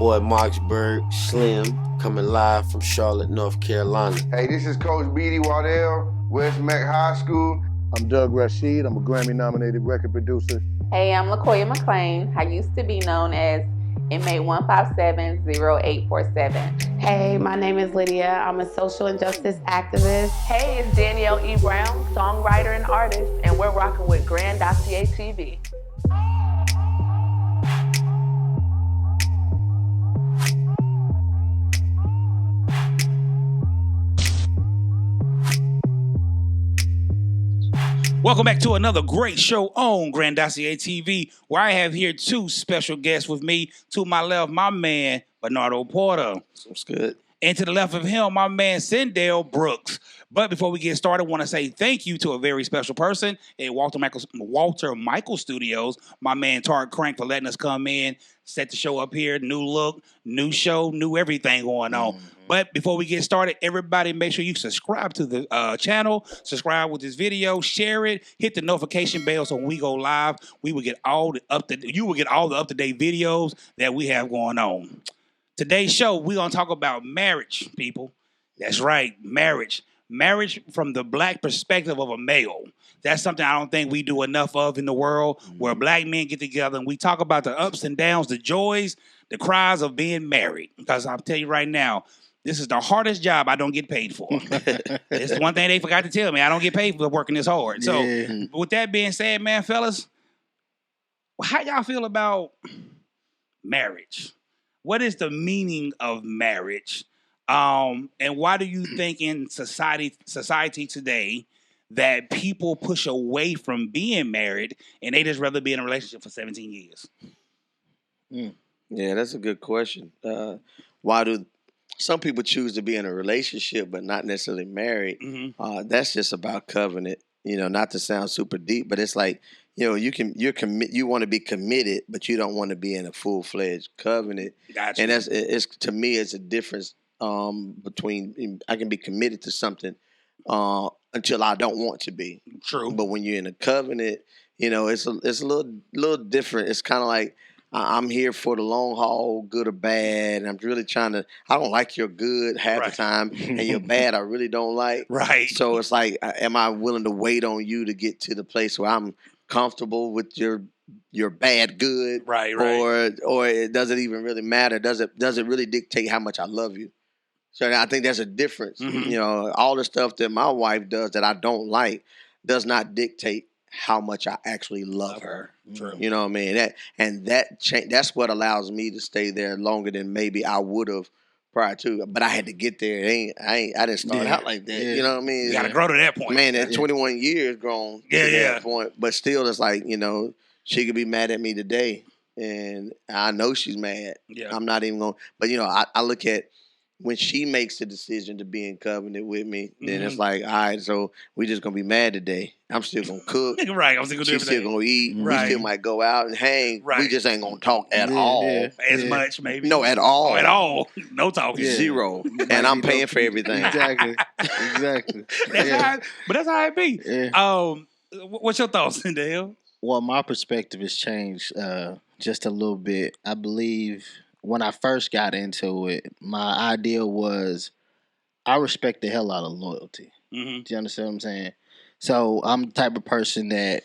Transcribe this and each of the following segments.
boy Marksburg, Slim, coming live from Charlotte, North Carolina. Hey, this is Coach Beatty Waddell, West Mac High School. I'm Doug Rashid. I'm a Grammy-nominated record producer. Hey, I'm LaKoya McClain. I used to be known as inmate 1570847. Hey, my name is Lydia. I'm a social injustice activist. Hey, it's Danielle E. Brown, songwriter and artist, and we're rocking with Grandosiá TV. Welcome back to another great show on Grandosiá TV, where I have here two special guests with me. To my left, my man, Bernardo Porter. What's good? And to the left of him, my man, Sindell Brooks. But before we get started, I want to say thank you to a very special person at Walter Michael Studios, my man, Tarek Crank, for letting us come in, set the show up here, new look, new show, new everything going on. Mm-hmm. But before we get started, everybody make sure you subscribe to the channel, subscribe with this video, share it, hit the notification bell so when we go live, you will get all the up-to-date videos that we have going on. Today's show, we're going to talk about marriage, people. That's right, marriage. Marriage from the black perspective of a male. That's something I don't think we do enough of in the world, where black men get together and we talk about the ups and downs, the joys, the cries of being married. Because I'll tell you right now, this is the hardest job I don't get paid for. It's one thing they forgot to tell me. I don't get paid for working this hard. So with that being said, man, fellas, how y'all feel about marriage? What is the meaning of marriage? And why do you think in society today that people push away from being married and they just rather be in a relationship for 17 years? Yeah, that's a good question. Why do some people choose to be in a relationship but not necessarily married? Mm-hmm. That's just about covenant. Not to sound super deep, but it's like, you want to be committed, but you don't want to be in a full-fledged covenant. Gotcha. And to me, it's a difference between I can be committed to something until I don't want to be. True. But when you're in a covenant, it's a little different. It's kind of like I'm here for the long haul, good or bad. And I'm really I don't like your good half the time, and your bad I really don't like. Right. So it's like, am I willing to wait on you to get to the place where I'm comfortable with your bad good? Right. Or does it even really matter? Does it really dictate how much I love you? So I think there's a difference. Mm-hmm. All the stuff that my wife does that I don't like does not dictate how much I actually love her. True. You know what I mean? That's what allows me to stay there longer than maybe I would have prior to. But I had to get there. I didn't start out like that. Yeah. You know what I mean? You got to grow to that point. Man, at 21 years grown to that point. But still, it's like, she could be mad at me today. And I know she's mad. Yeah. I'm not even going to. But, I look at when she makes the decision to be in covenant with me, then it's like, all right, so we just going to be mad today. I'm still going to cook. Right. I'm still going to do everything. She's still going to eat. Right. We still might go out and hang. Right. We just ain't going to talk at all. As much, maybe. No, at all. Oh, at all. No talking. Yeah. Zero. And I'm paying for everything. Exactly. That's how it be. Yeah. What's your thoughts, Dale? Well, my perspective has changed just a little bit. I believe when I first got into it, my idea was I respect the hell out of loyalty. Mm-hmm. Do you understand what I'm saying? So I'm the type of person that,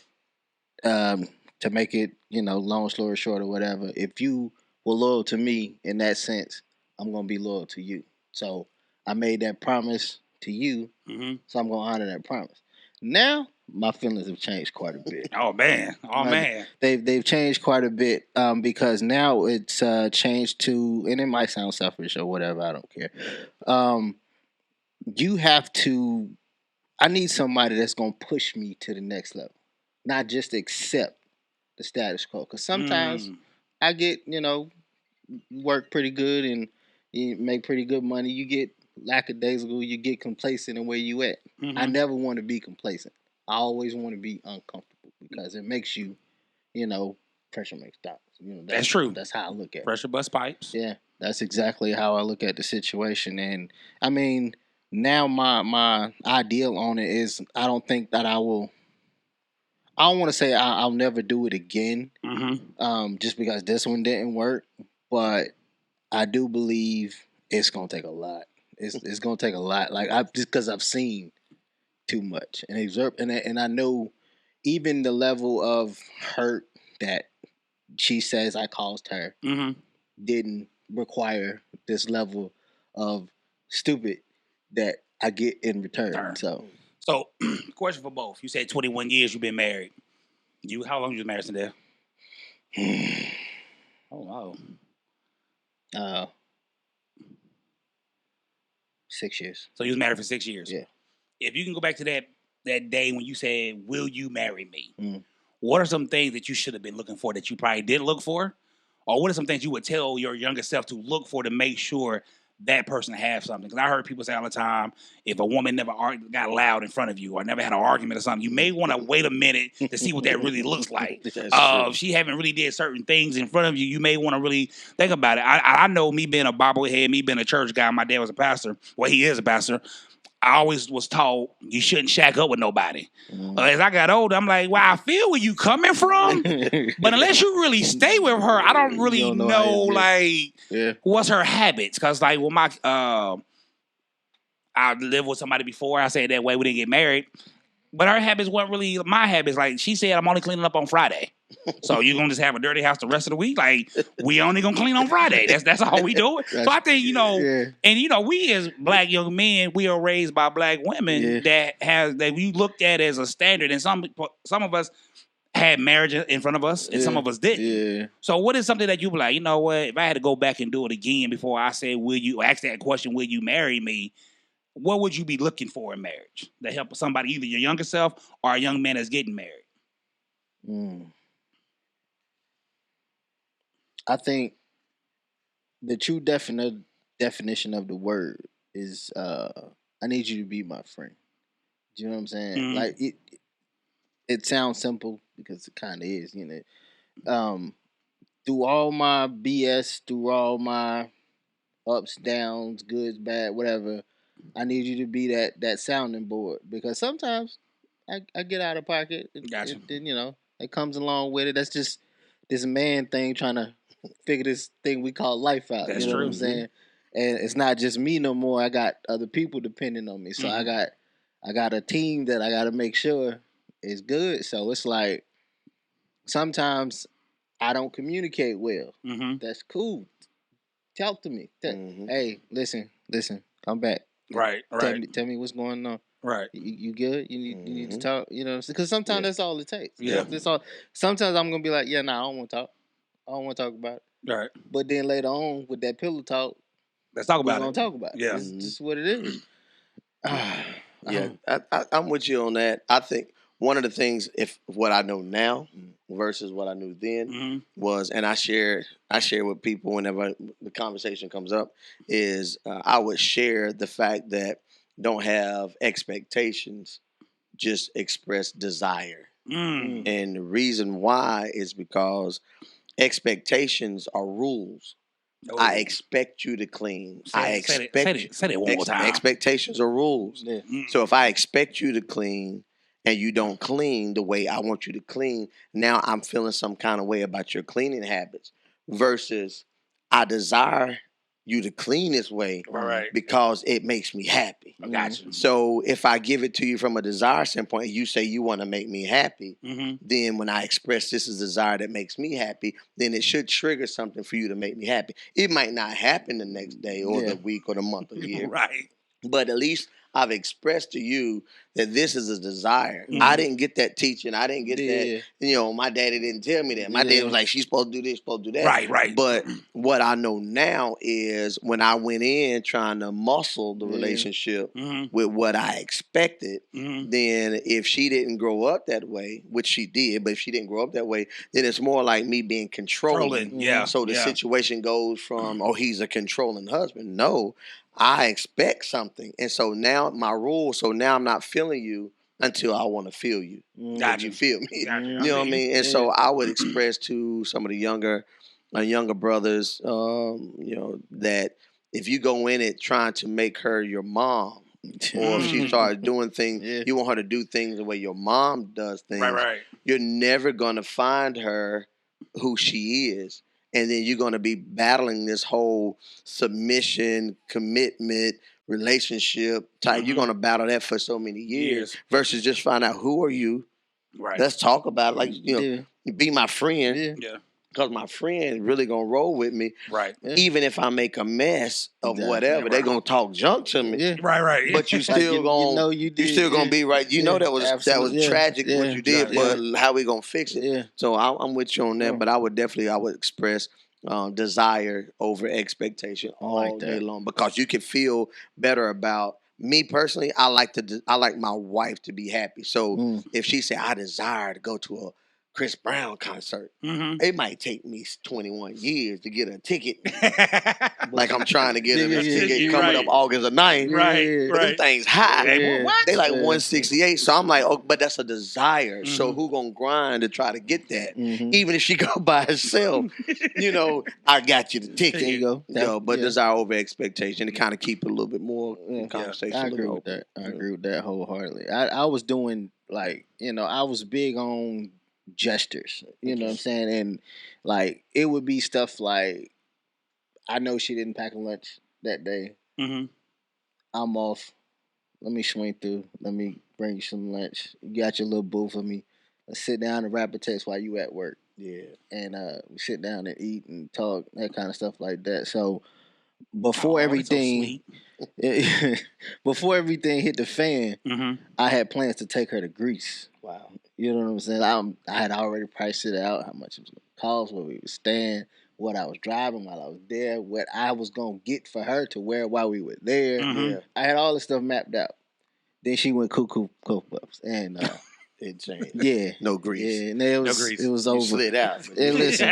to make it, long story short or whatever, if you were loyal to me in that sense, I'm going to be loyal to you. So I made that promise to you, so I'm going to honor that promise. Now, my feelings have changed quite a bit. Oh man! They've changed quite a bit because now it's changed to, and it might sound selfish or whatever. I don't care. You have to. I need somebody that's gonna push me to the next level, not just accept the status quo. Because sometimes I get, work pretty good and you make pretty good money. You get lackadaisical. You get complacent in where you at. Mm-hmm. I never want to be complacent. I always want to be uncomfortable because it makes you, pressure makes diamonds. That's true. That's how I look at it. Pressure bust pipes. Yeah, that's exactly how I look at the situation. And I mean, now my ideal on it is I don't think that I don't want to say I'll never do it again, just because this one didn't work. But I do believe it's gonna take a lot. It's gonna take a lot. Like just because I've seen too much and and I know even the level of hurt that she says I caused her didn't require this level of stupid that I get in return. So, question for both. You said 21 years you've been married. How long you was married, Sindel? Oh wow. 6 years. So you was married for 6 years. Yeah. If you can go back to that day when you said, "Will you marry me?" What are some things that you should have been looking for that you probably didn't look for, or what are some things you would tell your younger self to look for to make sure that person have something? Because I heard people say all the time, if a woman never got loud in front of you or never had an argument or something, you may want to wait a minute to see what that really looks like. If she haven't really did certain things in front of you, you may want to really think about it. I know, me being a bobblehead, me being a church guy, my dad was a pastor. Well, he is a pastor. I always was taught you shouldn't shack up with nobody. As I got older, I'm like, well, I feel where you coming from, but unless you really stay with her, I don't really know what's her habits. Because like with my, I lived with somebody before. I said that way we didn't get married, but her habits weren't really my habits. Like she said, I'm only cleaning up on Friday. So you gonna just have a dirty house the rest of the week? Like we only gonna clean on Friday. That's all we do. So I think and we as black young men, we are raised by black women that we looked at as a standard, and some of us had marriage in front of us, and some of us didn't. Yeah. So what is something that you be like? You know what? If I had to go back and do it again before I said, ask that question, will you marry me? What would you be looking for in marriage to help somebody, either your younger self or a young man that's getting married? I think the true definition of the word is I need you to be my friend. Do you know what I'm saying? Like it sounds simple because it kind of is, through all my BS, through all my ups, downs, goods, bad, whatever, I need you to be that sounding board, because sometimes I get out of pocket. Gotcha. It comes along with it. That's just this man thing trying to figure this thing we call life out. That's you know true. what I'm saying? And it's not just me no more. I got other people depending on me. So I got a team that I got to make sure is good. So it's like sometimes I don't communicate well. That's cool. Talk to me. Hey, listen, come back. Right. Tell me what's going on. Right. You good? You need to talk. Because sometimes that's all it takes. Yeah. That's all. Sometimes I'm gonna be like, I don't want to talk. I don't want to talk about it. Right. But then later on with that pillow talk, let's talk about it. We're gonna talk about it. Yeah. It's just what it is. Yeah, I'm with you on that. I think one of the things, if what I know now versus what I knew then was, and I share with people whenever the conversation comes up, is I would share the fact that don't have expectations, just express desire. And the reason why is because expectations are rules. Oh. I expect you to clean. Say it one more time. Expectations are rules. Yeah. So if I expect you to clean and you don't clean the way I want you to clean, now I'm feeling some kind of way about your cleaning habits, versus I desire you to clean this way because it makes me happy. I got you. So if I give it to you from a desire standpoint, and you say you want to make me happy, then when I express this is desire that makes me happy, then it should trigger something for you to make me happy. It might not happen the next day or the week or the month or year. Right. But at least I've expressed to you that this is a desire. I didn't get that teaching. I didn't get that. My daddy didn't tell me that. My dad was like, she's supposed to do this, supposed to do that. Right. But what I know now is when I went in trying to muscle the relationship with what I expected, then if she didn't grow up that way, which she did, but if she didn't grow up that way, then it's more like me being controlling. Yeah. So the situation goes from, he's a controlling husband. No. I expect something. And so now my rule, I'm not feeling you until I want to feel you. Gotcha. You feel me? Gotcha. You know what I mean? And so I would express to some of the younger brothers, that if you go in it trying to make her your mom, or if she starts doing things, you want her to do things the way your mom does things, right. You're never going to find her who she is and then you're going to be battling this whole submission, commitment, relationship type. You're going to battle that for so many years versus just find out who are you. Right. Let's talk about it. Like, be my friend. Yeah. Because my friend really gonna roll with me. Right. Even if I make a mess of whatever, they gonna talk junk to me. Yeah. Right. But you still gonna you still gonna be right. You know that was tragic what you did, but how we gonna fix it? Yeah. So I'm with you on that. But I would express desire over expectation all day long, because you can feel better about. Me personally, I like my wife to be happy. So if she said I desire to go to a Chris Brown concert, it might take me 21 years to get a ticket. Like I'm trying to get a ticket coming up August the 9th. Right. But them things high. They like 168. So I'm like, oh, but that's a desire. So who gonna grind to try to get that? Even if she go by herself, I got you the ticket. There you go. But desire over expectation to kind of keep it a little bit more conversation. I agree with that. I agree with that wholeheartedly. I was doing I was big on gestures, you know what I'm saying? And like it would be stuff like, I know she didn't pack a lunch that day. I'm off. Let me swing through. Let me bring you some lunch. You got your little boo for me. Let's sit down and rap a text while you at work. Yeah. And we sit down and eat and talk, that kind of stuff like that. So before everything before everything hit the fan, I had plans to take her to Greece. Wow. You know what I'm saying? I had already priced it out, how much it was going to cost, where we were staying, what I was driving while I was there, what I was going to get for her to wear while we were there. Yeah. I had all this stuff mapped out. Then she went cuckoo puffs. And it changed. Yeah. No grease. Yeah, and it was over. You slid out. And listen.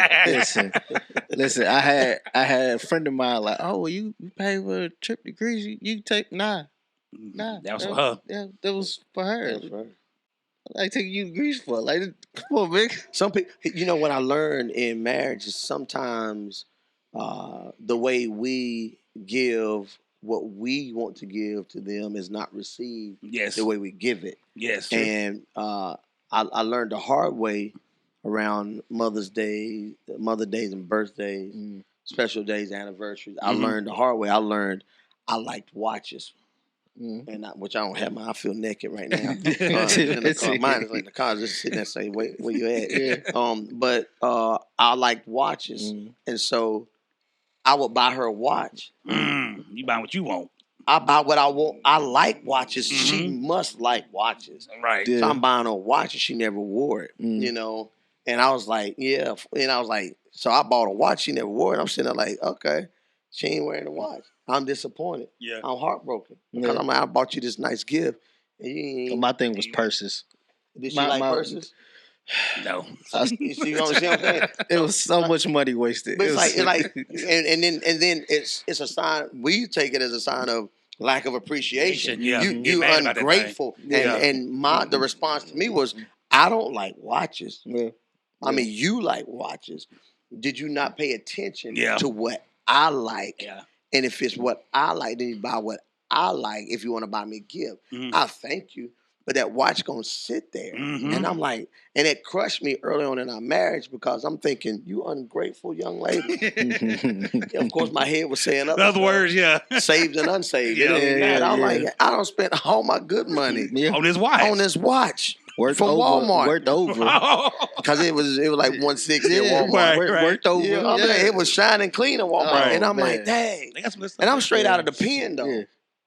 I had a friend of mine like, oh, well, you pay for a trip to Greece. You take, nah. That was for her. Yeah, that was for her. That was for her. Like taking you to Greece for, like, come on, man. Some people, what I learned in marriage is sometimes the way we give what we want to give to them is not received the way we give it. Yes. And I learned the hard way around Mother's Day, Mother Days and birthdays, special days, anniversaries. I learned the hard way. I liked watches. And which I don't have mine. I feel naked right now. In the car. Mine is like in the car, just sitting there saying, "Where you at?" But I liked watches, and so I would buy her a watch. You buy what you want. I buy what I want. I like watches. She must like watches, right? So I'm buying her a watch, and she never wore it. And I was like, yeah. And I was like, so I bought a watch. She never wore it. I'm sitting there like, okay, she ain't wearing the watch. I'm disappointed. Yeah. I'm heartbroken. Because I'm like, I bought you this nice gift. And you ain't... My thing was purses. Did she like purses? No. You see what I'm saying? It was so much money wasted. But and then it's a sign. We take it as a sign of lack of appreciation. Yeah. You ungrateful. And the response to me was, I don't like watches. Yeah. I mean, you like watches. Did you not pay attention to what I like? Yeah. And if it's what I like, then you buy what I like. If you want to buy me a gift, I thank you. But that watch gonna sit there, and I'm like, and it crushed me early on in our marriage because I'm thinking, you ungrateful young lady. Of course, my head was saying other words, saved and unsaved. I'm like, I don't spend all my good money on this watch. On this watch. Worked from over, Walmart. Worked over. Because it was like 160 at Walmart. Worked over. It was shining clean at Walmart. And I'm like, dang. And I'm straight out of the pen, though.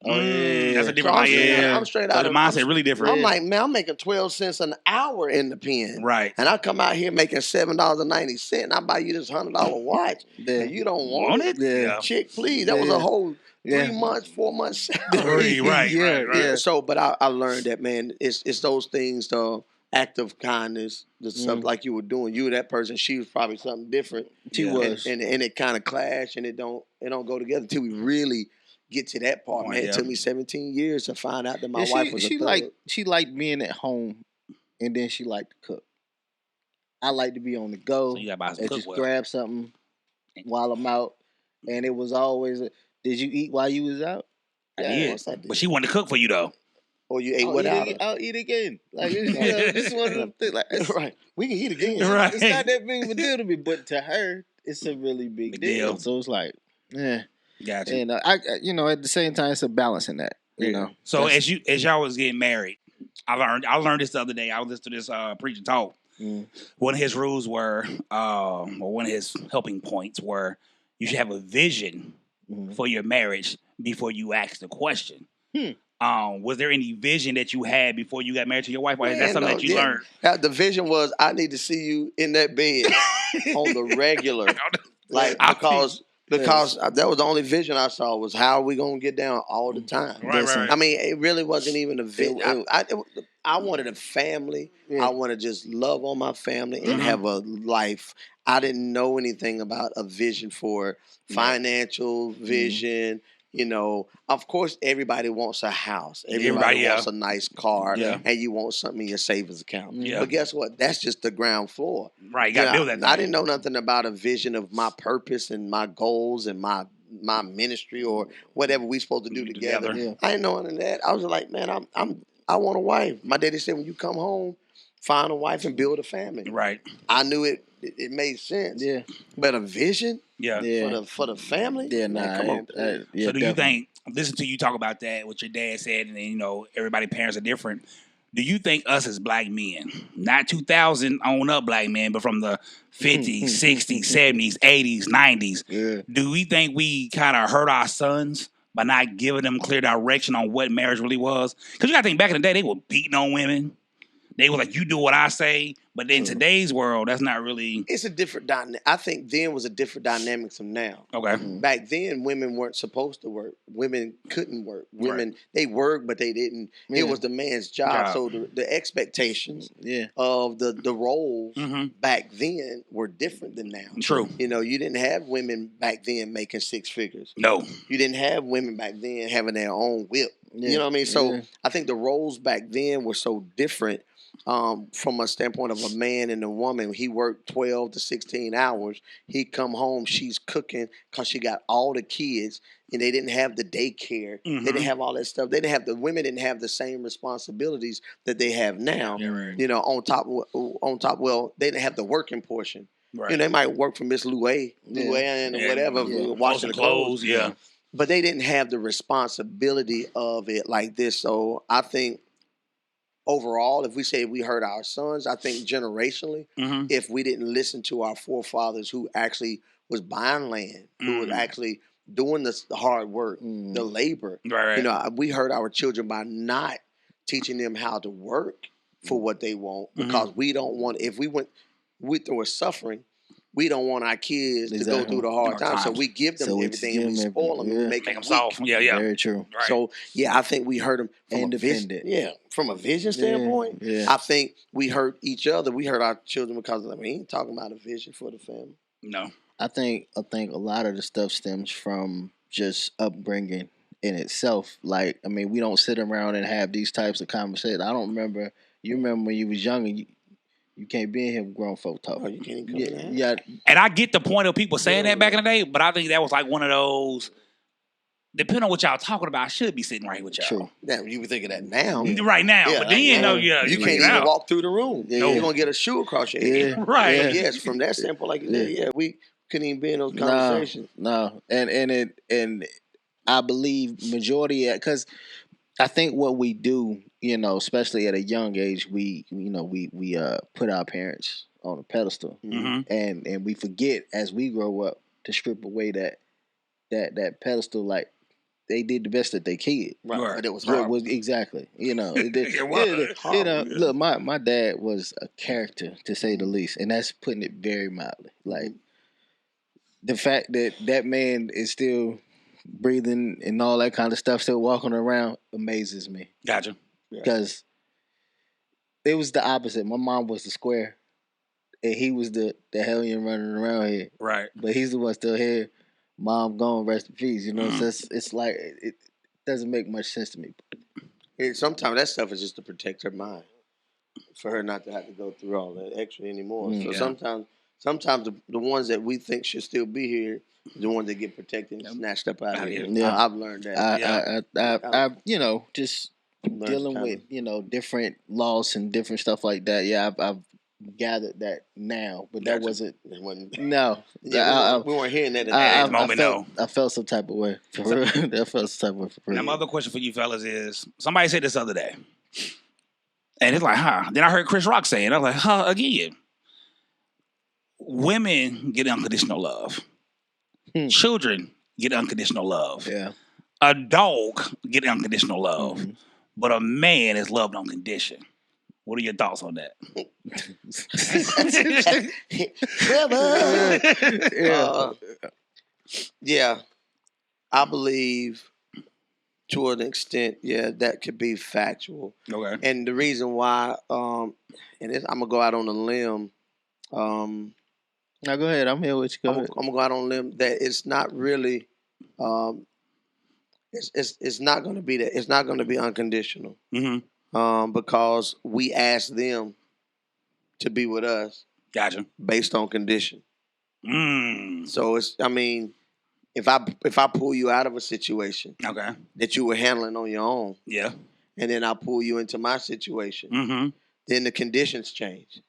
Oh, yeah. That's a different mindset. I'm straight out of the mindset, really different. I'm like, man, I'm making 12 cents an hour in the pen. Right. And I come out here making $7.90, and I buy you this $100 watch. And you don't want it? Yeah. Chick, please. That was a whole 3 months, 4 months salary. Right. So, but I learned that, man, it's those things, the act of kindness, the stuff like you were doing. You were that person. She was probably something different. She was. And it kind of clashed, and it don't go together until we really get to that part, man. It took me 17 years to find out that my wife was a thug. She liked being at home, and then she liked to cook. I like to be on the go. So you gotta buy some and just grab something while I'm out. And it was always, did you eat while you was out? Yeah. But she wanted to cook for you, though. Or you ate without her. I'll eat again. Like it's one of them things. Like Right. We can eat again. Right. it's not that big of a deal to me, but to her, it's a really big deal. So it's like, yeah. Gotcha. And I, at the same time, it's a balance in that. You know. So as y'all was getting married, I learned this the other day. I was listening to this preacher talk. One of his rules were, or one of his helping points were, you should have a vision for your marriage before you ask the question. Was there any vision that you had before you got married to your wife? Or is that something that you learned? The vision was, I need to see you in that bed on the regular. Like, because that was the only vision I saw was how are we going to get down all the time. Right. I mean, it really wasn't even a vision. I wanted a family. I want to just love on my family and have a life. I didn't know anything about a vision for financial vision. You know, of course, everybody wants a house. Everybody wants a nice car, and you want something in your savings account. But guess what? That's just the ground floor. Right, you got to build that thing. I didn't know nothing about a vision of my purpose and my goals and my ministry or whatever we supposed to do together. I didn't know none of that. I was like, man, I want a wife. My daddy said, when you come home, find a wife and build a family. Right. I knew it made sense. Yeah. But a vision for the family? Yeah, nah. Come on. So do you think, listen to you talk about that, what your dad said, and then, everybody's parents are different. Do you think us as black men, not 2000 on up black men, but from the 50s, 60s, 70s, 80s, 90s, do we think we kind of hurt our sons by not giving them clear direction on what marriage really was? Because you got to think, back in the day, they were beating on women. They were like, you do what I say. But in today's world, that's not really... It's a different dynamic. I think then was a different dynamic from now. Okay. Back then, women weren't supposed to work. Women couldn't work. Women, they worked, but they didn't. It was the man's job. So the expectations of the roles back then were different than now. True. You didn't have women back then making six figures. No. You didn't have women back then having their own whip. You know what I mean? So I think the roles back then were so different. From a standpoint of a man and a woman, he worked 12 to 16 hours. He come home, she's cooking because she got all the kids, and they didn't have the daycare. They didn't have all that stuff. The women didn't have the same responsibilities that they have now. On top, well, they didn't have the working portion. Right. They might work for Miss Luann or whatever, washing the clothes. But they didn't have the responsibility of it like this. So I think overall, if we say we hurt our sons, I think generationally, if we didn't listen to our forefathers who actually was buying land, who was actually doing the hard work, the labor, we hurt our children by not teaching them how to work for what they want, because we don't want, if we went through a suffering, we don't want our kids to go through the hard times. So we give them everything and we spoil them and we make them soft. Very true. Right. So, I think we hurt them from a vision. From a vision standpoint. I think we hurt each other. We hurt our children because we ain't talking about a vision for the family. No. I think a lot of the stuff stems from just upbringing in itself. Like, we don't sit around and have these types of conversations. I don't remember. You remember when you was young and you can't be in here with grown folk talk. You can't even come in here. And I get the point of people saying that back in the day, but I think that was like one of those, depending on what y'all talking about, I should be sitting right with y'all. True. Now, you would think of that now. Right now. But then you can't even walk through the room. You're going to get a shoe across your head. Right. Yes, from that standpoint, like you said, we couldn't even be in those conversations. No. And I believe majority, because I think what we do, especially at a young age, we put our parents on a pedestal, and we forget as we grow up to strip away that pedestal. Like, they did the best that they could, right? But it was hard. Exactly. Look, my dad was a character, to say the least, and that's putting it very mildly. Like, the fact that man is still breathing and all that kind of stuff, still walking around, amazes me. Gotcha. Because it was the opposite. My mom was the square, and he was the hellion running around here. Right. But he's the one still here. Mom gone, rest in peace. So it's like, it doesn't make much sense to me. Sometimes that stuff is just to protect her mind, for her not to have to go through all that extra anymore. So sometimes the ones that we think should still be here, the ones that get protected and snatched up out of here. I've learned that. I just dealing with different laws and different stuff like that. Yeah, I've gathered that now, but that wasn't. No, Yeah, we weren't hearing that at the moment. I felt some type of way. For real. I felt some type of way. For real. Now, my other question for you fellas is: somebody said this the other day, and it's like, huh? Then I heard Chris Rock saying, I was like, huh? Again, women get unconditional love. Children get unconditional love. Yeah. A dog get unconditional love, but a man is loved on condition. What are your thoughts on that? Yeah, I believe to an extent, that could be factual. Okay. And the reason why, I'm gonna go out on a limb. Now go ahead. I'm here with you. I'm gonna go out on a limb that it's not really. It's not gonna be that. It's not gonna be unconditional. Because we ask them to be with us. Gotcha. Based on condition. So if I pull you out of a situation, okay, that you were handling on your own, yeah, and then I pull you into my situation, then the conditions change.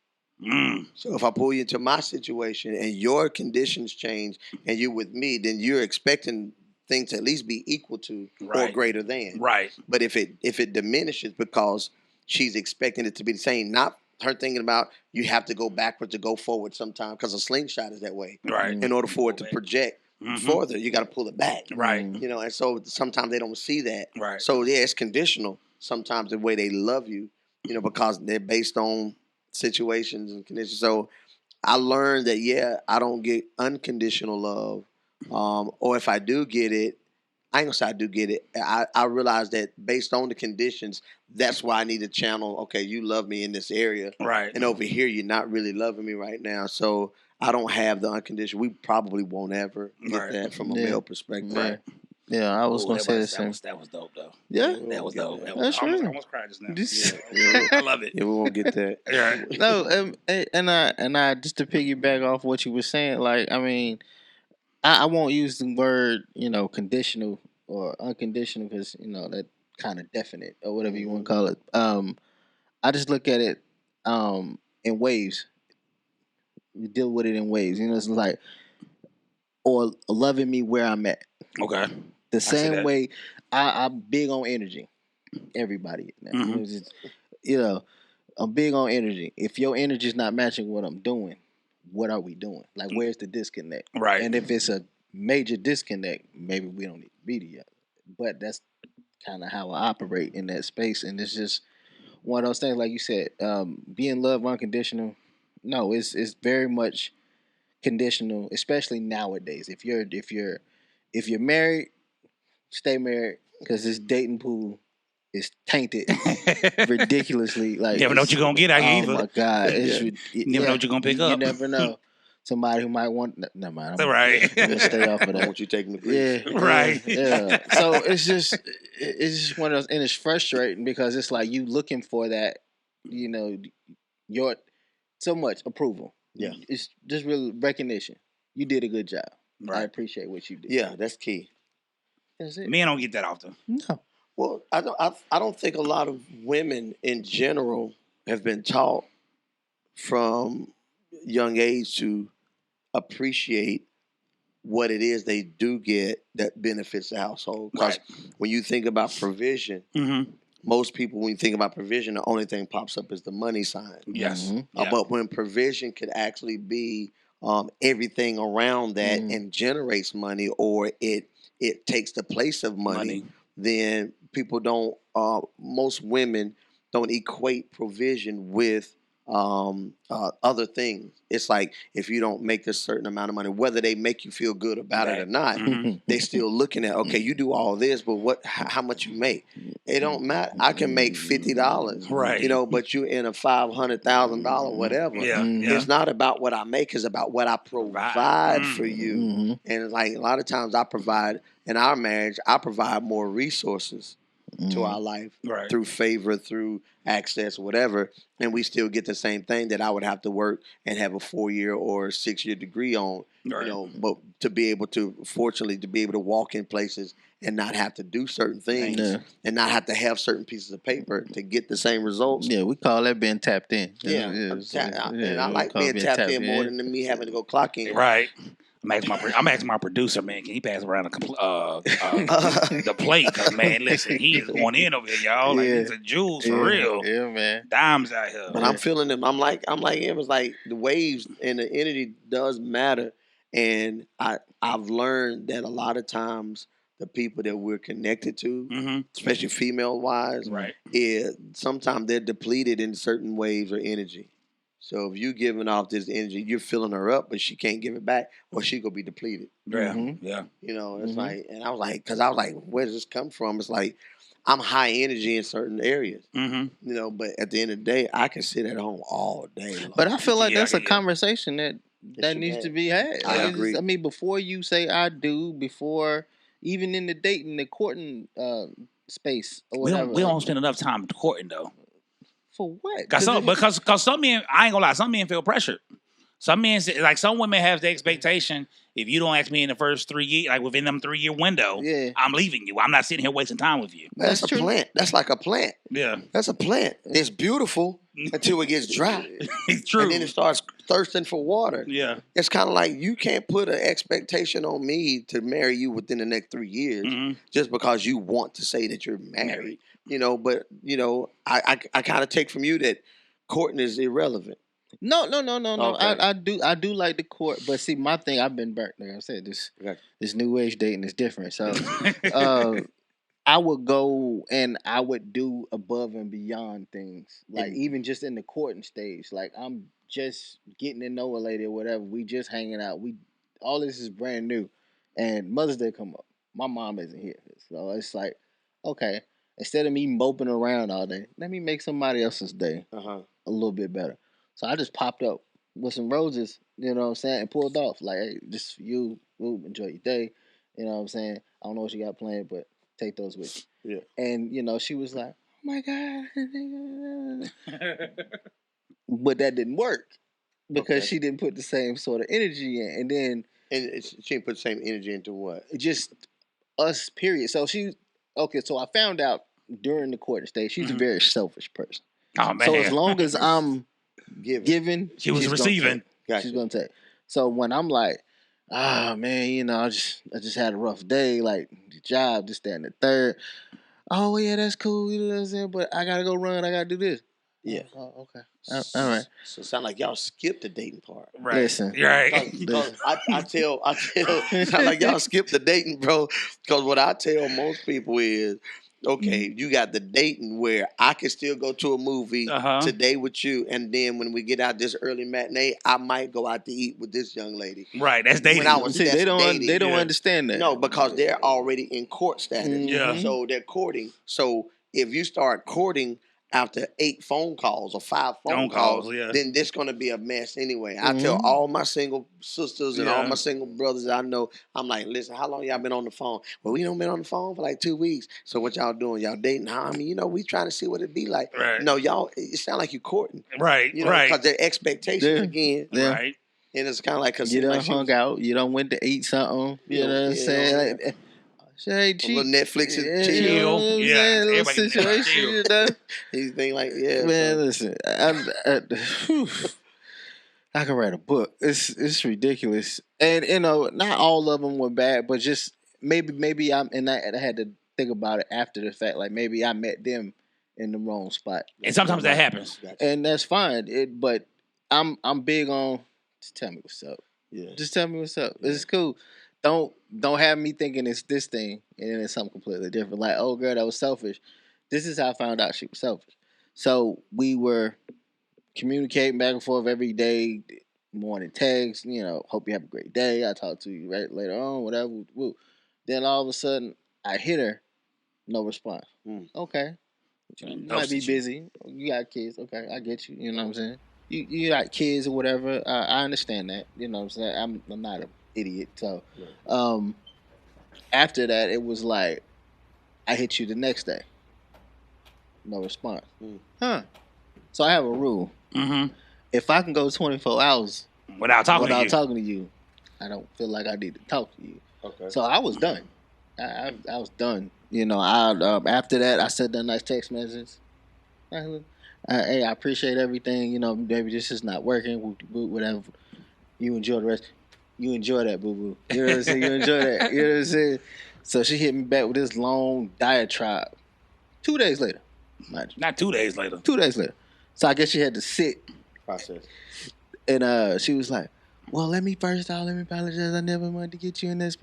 So if I pull you into my situation and your conditions change, and you're with me, then you're expecting things to at least be equal to or greater than. Right. But if it diminishes because she's expecting it to be the same, not her thinking about you have to go backwards to go forward sometime because a slingshot is that way. Right. In order for it to project further, you got to pull it back. Right. And so sometimes they don't see that. Right. So it's conditional sometimes the way they love you, because they're based on situations and conditions. So I learned that, I don't get unconditional love. Or if I do get it, I ain't gonna say I do get it. I realize that based on the conditions, that's why I need to channel, okay, you love me in this area. Right. And over here, you're not really loving me right now. So I don't have the unconditional. We probably won't ever get that from a male perspective. Right. Yeah, I was going to say the same. That was dope, though. Yeah. That was dope. That's I right. almost cried just now. I love it. Yeah, we won't get that. Yeah. No, and I just to piggyback off what you were saying, like, I mean, I won't use the word, conditional or unconditional because, that kind of definite or whatever you want to call it. I just look at it in waves. We deal with it in waves. It's like, or loving me where I'm at. Okay. The same way I'm big on energy. Everybody. I'm big on energy. If your energy is not matching what I'm doing, what are we doing? Like, where's the disconnect? Right. And if it's a major disconnect, maybe we don't need to be together. But that's kind of how I operate in that space. And it's just one of those things, like you said, being love unconditional. No, it's very much conditional, especially nowadays. If you're married, stay married because this dating pool is tainted ridiculously. Like, you never know what you're gonna get out here either. Oh my God! You never know what you're gonna pick up. You never know. Somebody who might want. Never mind. Right. I'm gonna stay off of that. Won't you take the grief? Yeah. Right. Yeah. So it's just one of those, and it's frustrating because it's like you looking for that, your so much approval. Yeah. It's just really recognition. You did a good job. Right. I appreciate what you did. Yeah, that's key. That's it. Men don't get that often. No. Well, I don't think a lot of women in general have been taught from young age to appreciate what it is they do get that benefits the household. Because when you think about provision, most people, when you think about provision, the only thing pops up is the money sign. Yes. But when provision could actually be everything around that and generates money, or it takes the place of money. Then people don't, most women don't equate provision with other things. It's like if you don't make a certain amount of money, whether they make you feel good about it or not, they still looking at, okay, you do all this, but how much you make? It don't matter. I can make $50, right? But you in a $500,000 whatever. It's not about what I make; it's about what I provide for you. And like a lot of times, I provide in our marriage, I provide more resources to our life Right. through favor, through access, whatever, and we still get the same thing that I would have to work and have a 4-year or 6-year degree on. Right. You know, but to be able to, fortunately, to be able to walk in places and not have to do certain things and not have to have certain pieces of paper to get the same results. Yeah, we call that being tapped in. Yeah, and I like being tapped in more than me having to go clock in. Right. I'm asking my producer, man, can he pass around the plate? Cause man, listen, he is going in over here, y'all. Like these are jewels for real. Yeah, man. Dimes out here. But I'm feeling them. I'm like it was like the waves and the energy does matter. And I've learned that a lot of times the people that we're connected to, especially female wise, right, is sometimes they're depleted in certain waves or energy. So if you're giving off this energy, you're filling her up, but she can't give it back, or she gonna be depleted. Yeah, yeah. You know, it's like, and I was like, where does this come from? It's like I'm high energy in certain areas. You know, but at the end of the day, I can sit at home all day long. But I feel like that's a conversation that needs to be had. I agree. I mean, before you say I do, before even in the dating, the courting space or whatever. We don't spend enough time courting though. For what? Because some men, I ain't gonna lie, some men feel pressured. Some men, like some women have the expectation, if you don't ask me in the first 3 years, like within them 3-year window, I'm leaving you. I'm not sitting here wasting time with you. That's a plant. That's like a plant. Yeah. That's a plant. It's beautiful until it gets dry. It's true. And then it starts thirsting for water. Yeah. It's kind of like you can't put an expectation on me to marry you within the next 3 years just because you want to say that you're married. You know, but you know, I kind of take from you that courting is irrelevant. No. Okay. I do like the court, but see, my thing, I've been burnt. Like I said, this new age dating is different. So, I would go and I would do above and beyond things, like even just in the courting stage. Like I'm just getting to know a lady or whatever. We just hanging out. All this is brand new, and Mother's Day come up. My mom isn't here, so it's like, okay. Instead of me moping around all day, let me make somebody else's day a little bit better. So I just popped up with some roses, you know what I'm saying, and pulled off. Like, hey, just for you, enjoy your day. You know what I'm saying? I don't know what you got planned, but take those with you. Yeah. And, you know, she was like, oh my God. But that didn't work because she didn't put the same sort of energy in. And then. And she didn't put the same energy into what? Just us, period. So so I found out during the courting stage, she's a very selfish person. Oh, man. So as long as I'm giving, she was receiving. She's gonna take. So when I'm like, man, you know, I just had a rough day, like the job, this, that, and the third. Oh yeah, that's cool, you know what I'm saying? But I gotta go run, I gotta do this. Yeah. Oh, okay. All right. So it sounds like y'all skipped the dating part. Right. Listen. Right. Because I tell, it sounds like y'all skipped the dating, bro. Because what I tell most people is, okay, you got the dating where I can still go to a movie today with you, and then when we get out this early matinee, I might go out to eat with this young lady. Right, that's dating. They don't understand that. No, because they're already in court status. Yeah. So they're courting. So if you start courting after 8 phone calls or 5 phone calls, then this going to be a mess anyway. I tell all my single sisters and all my single brothers I know, I'm like, listen, how long y'all been on the phone? Well, we done been on the phone for like 2 weeks. So what y'all doing? Y'all dating? How? I mean, you know, we trying to see what it be like. Right. No, y'all, it sound like you courting. Right, you know, because their expectations again. Yeah. Right. And it's kind of like, you done hung out, you done went to eat something. You know what I'm saying? Like, a little Netflix and chill. Yeah, little situation. You know? Anything like man, listen, I can write a book. It's ridiculous, and you know, not all of them were bad, but just maybe I had to think about it after the fact. Like maybe I met them in the wrong spot, and sometimes that happens, and that's fine. But I'm big on just tell me what's up. Yeah, just tell me what's up. This is cool. Don't have me thinking it's this thing and then it's something completely different. Like, oh girl, that was selfish. This is how I found out she was selfish. So we were communicating back and forth every day, morning texts, you know, hope you have a great day. I'll talk to you right later on, whatever. Woo. Then all of a sudden I hit her, no response. Okay. You might be busy. You got kids. Okay, I get you. You know what I'm saying? You got kids or whatever. I understand that. You know what I'm saying? I'm not a idiot. So after that it was like I hit you the next day. no response. Mm. Huh. So I have a rule. Mm-hmm. If I can go 24 hours Without talking talking to you, I don't feel like I need to talk to you. Okay. So I was done. I was done. You know, after that, I sent that nice text message. Hey, I appreciate everything. You know, maybe this is not working. Whatever. You enjoy the rest. You enjoy that, boo boo. You know what I'm saying? You enjoy that. You know what I'm saying? So she hit me back with this long diatribe. 2 days later. Not 2 days later. 2 days later. So I guess she had to sit. Process. And she was like, well, let me apologize. I never wanted to get you in this.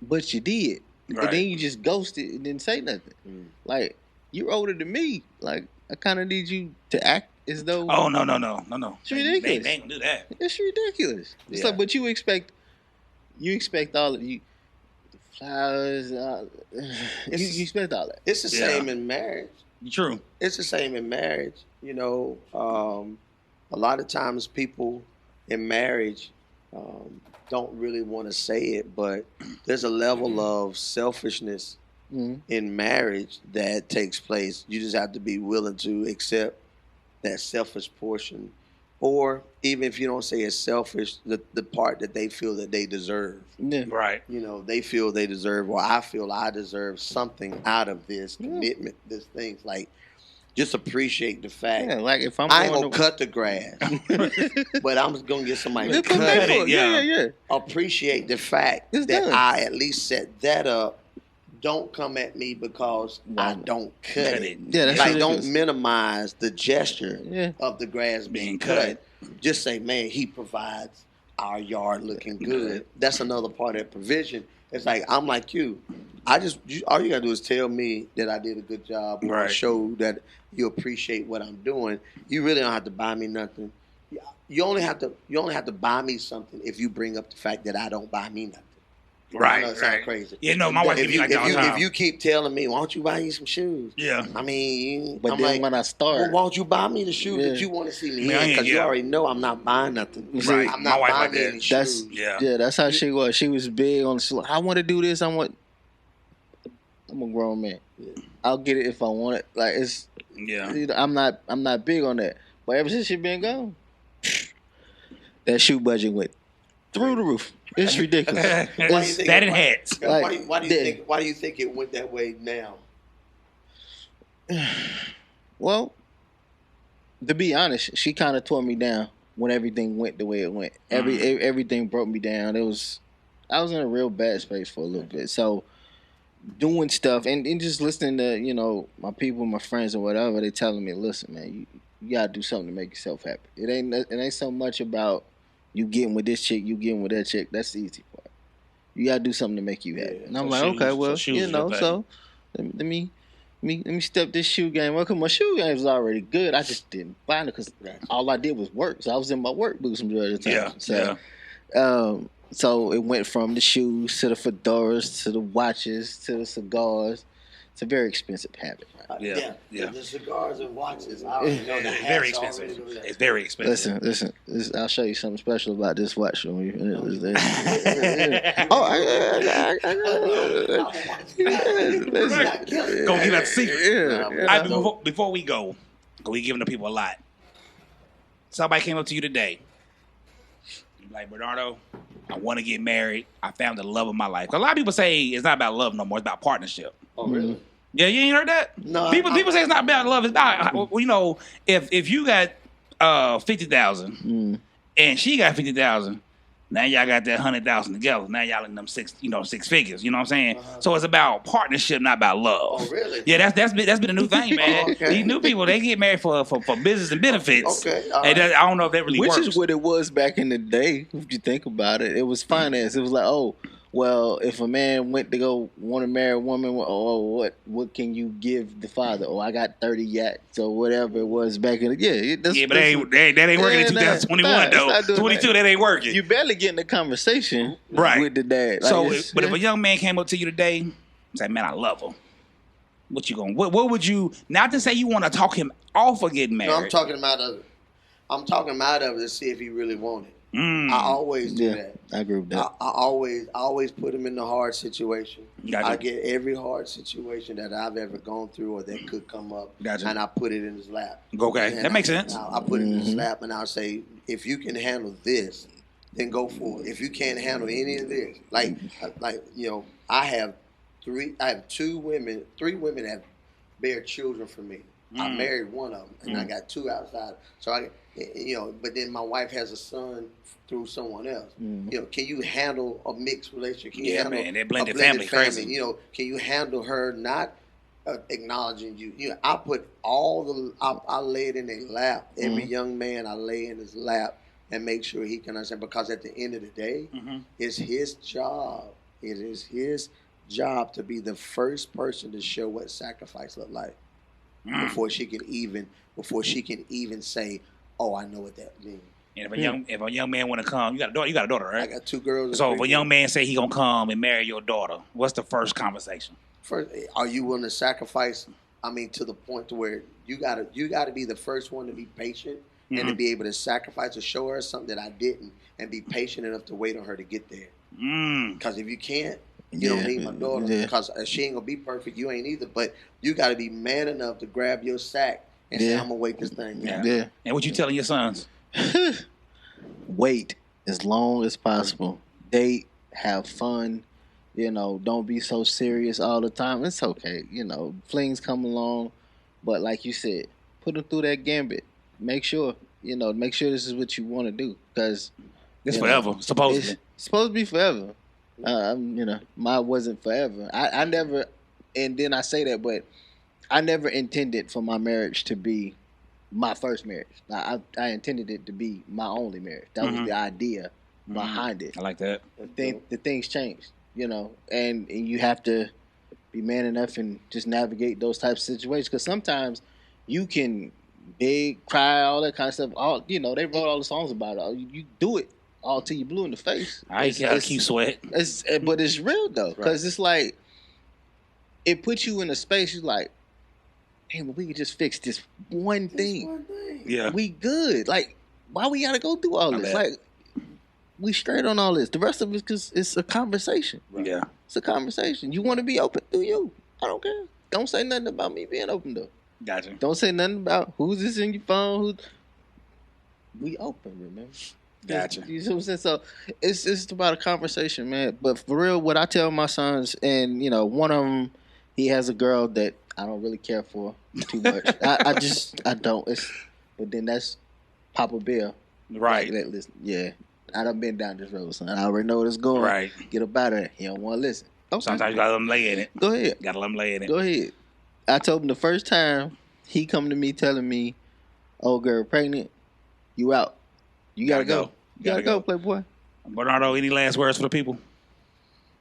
But you did. Right. And then you just ghosted and didn't say nothing. Mm. Like, you're older than me. Like, I kind of need you to act as though. Oh, no. It's ridiculous. They ain't gonna do that. It's ridiculous. It's Yeah. like, but you expect all of you, the flowers. You expect all that. It's the same in marriage. True. It's the same in marriage. You know, a lot of times people in marriage don't really want to say it, but there's a level of selfishness in marriage that takes place. You just have to be willing to accept that selfish portion, or even if you don't say it's selfish, the part that they feel that they deserve. Yeah. Right. You know, they feel they deserve, or I feel I deserve something out of this commitment, this things. Like, just appreciate the fact. Yeah, like if I ain't gonna cut the grass, but I'm just gonna get somebody to cut it. Yeah. Appreciate the fact It's that done. I at least set that up. Don't come at me because I don't cut it. Yeah, that's Like, ridiculous. don't minimize the gesture of the grass being cut. Just say, man, he provides our yard looking good. That's another part of that provision. It's like, I'm like you. All you gotta do is tell me that I did a good job, or show that you appreciate what I'm doing. You really don't have to buy me nothing. You only have to buy me something if you bring up the fact that I don't buy me nothing. Right. I know it sounds crazy. Yeah, no, my wife gives me like that all the time. If you keep telling me, why don't you buy you some shoes? Yeah. I mean, But I'm then like, when I start, well, why don't you buy me the shoes that you want to see me in? Because you already know I'm not buying nothing. Right. I'm not My wife buying like that. any shoes. that's how she was. She was big on the. I want to do this. I'm a grown man. I'll get it if I want it. Like, it's. Yeah. You know, I'm not big on that. But ever since she been gone, that shoe budget went through the roof. It's ridiculous. That and hats. Why do you think it went that way now? Well, to be honest, she kind of tore me down when everything went the way it went. Everything broke me down. I was in a real bad space for a little bit. So doing stuff and just listening to, you know, my people, my friends or whatever, they telling me, listen, man, you gotta do something to make yourself happy. It ain't so much about you getting with this chick, you getting with that chick. That's the easy part. You gotta do something to make you happy. And I'm like, okay, well, you know, so let me step this shoe game up. Cause my shoe game was already good. I just didn't find it because all I did was work. So I was in my work boots majority of the time. So it went from the shoes to the fedoras to the watches to the cigars. It's a very expensive habit. The cigars and watches. I already know the hats. Very expensive. It's very expensive. Listen. I'll show you something special about this watch. Go give it a secret. Before we go, we giving the people a lot. Somebody came up to you today. Like, Bernardo, I want to get married. I found the love of my life. A lot of people say it's not about love no more. It's about partnership. Oh, really? Yeah, you ain't heard that? No. People say it's not about love. It's not. Well, you know, if you got 50,000 and she got 50,000, now y'all got that 100,000 together. Now y'all in them six figures. You know what I'm saying? So it's about partnership, not about love. Oh, really? Yeah, that's been a new thing, man. Okay. These new people, they get married for business and benefits. Okay. And I don't know if that really works. Which is what it was back in the day, if you think about it. It was finance. It was like, oh, well, if a man went to go want to marry a woman, what can you give the father? Oh, I got 30 yachts or whatever it was back in the but that ain't working in 2021 though. 22, that ain't working. You barely getting the conversation with the dad. Like, so, if a young man came up to you today and said, "Man, I love her," what you gonna? What would you? Not to say you want to talk him off of getting married. No, I'm talking him out of it. I'm talking him out of it to see if he really want it. I always do that. I agree with that. I always put him in the hard situation. Gotcha. I get every hard situation that I've ever gone through or that could come up, Gotcha. and I put it in his lap. Okay, And that makes sense. I put it in his lap, and I'll say, if you can handle this, then go for it. If you can't handle any of this, like I have three women that bear children for me. I married one of them, and I got two outside. So but then my wife has a son through someone else. Can you handle a mixed relationship? Can you handle man, that blended a blended family, crazy. Can you handle her not acknowledging you? I put I lay it in their lap. Every young man I lay in his lap and make sure he can understand. Because at the end of the day, it's his job. It is his job to be the first person to show what sacrifice look like. Before she can even say, "Oh, I know what that means." And if a young man want to come, you got a daughter, right? I got two girls. So if a young man say he gonna come and marry your daughter, what's the first conversation? First, are you willing to sacrifice? I mean, to the point to where you gotta be the first one to be patient and to be able to sacrifice, to show her something that I didn't, and be patient enough to wait on her to get there. Because if you can't, you don't need my daughter, because she ain't gonna be perfect. You ain't either. But you got to be man enough to grab your sack and say, "I'm gonna wait this thing down." Yeah. And what you telling your sons? Wait as long as possible. Date, have fun. Don't be so serious all the time. It's okay. Flings come along, but like you said, put them through that gambit. Make sure this is what you want to do, because it's forever. Supposedly, it's supposed to be forever. Mine wasn't forever. I never, and then I say that, but I never intended for my marriage to be my first marriage. I intended it to be my only marriage. That was the idea behind it. I like that. The things changed, and you have to be man enough and just navigate those types of situations, because sometimes you can beg, cry, all that kind of stuff. They wrote all the songs about it. You do it all till you blue in the face. I gotta keep sweat. But it's real though, because it's like it puts you in a space. You're like, hey, but we could just fix this one thing. Yeah, we good. Like, why we gotta go through all this? Like, we straight on all this. The rest of it, because it's a conversation. Yeah, it's a conversation. You want to be open, do you? I don't care. Don't say nothing about me being open though. Gotcha. Don't say nothing about who's this in your phone. We open, remember? Gotcha. You see what I'm saying? So it's about a conversation, man. But for real, what I tell my sons, and one of them, he has a girl that I don't really care for too much. I don't. But then that's Papa Bill, right? Listen, yeah, I done been down this road, son. I already know what it's going. Right. Get up out of there. He don't want to listen. Okay. Sometimes you gotta let him lay in it. Go ahead. Gotta let him lay in it. Go ahead. I told him the first time he come to me telling me, "Old girl pregnant, you out. You gotta go. You gotta go, Playboy." Bernardo, any last words for the people?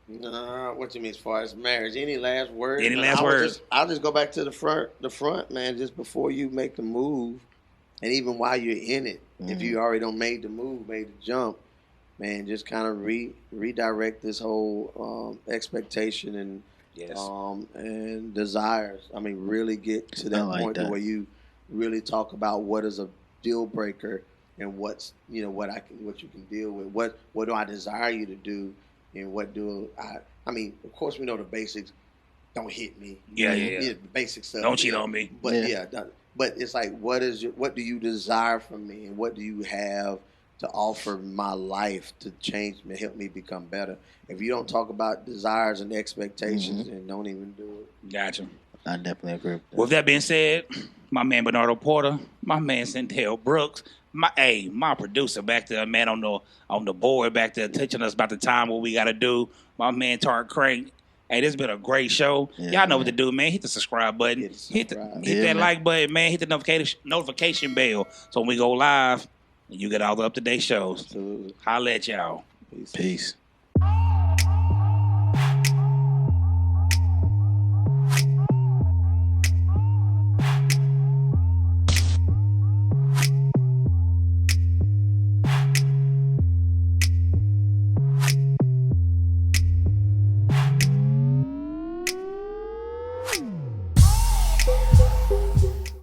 What you mean as far as marriage? Any last words? Any last words? I'll just go back to the front, man. Just before you make the move, and even while you're in it, if you already don't made the move, made the jump, man, just kind of redirect this whole expectation and and desires. I mean, really get to that point where you really talk about what is a deal breaker and what's what you can deal with. What do I desire you to do, and what do I mean? Of course, we know the basics. Don't hit me. Yeah. The basic stuff. Don't cheat on me. But but it's like, what do you desire from me, and what do you have to offer my life to change me, help me become better? If you don't talk about desires and expectations, then don't even do it. Gotcha. I definitely agree with that. With that being said, my man Bernardo Porter, my man Centel Brooks, my producer back there, man on the board back there teaching us about the time, what we got to do. My man Tart Crank. Hey, this has been a great show. Y'all know what to do, man. Hit the subscribe button. Hit that like button, man. Hit the notification bell. So when we go live, you get all the up-to-date shows. Absolutely. Holla at y'all. Peace.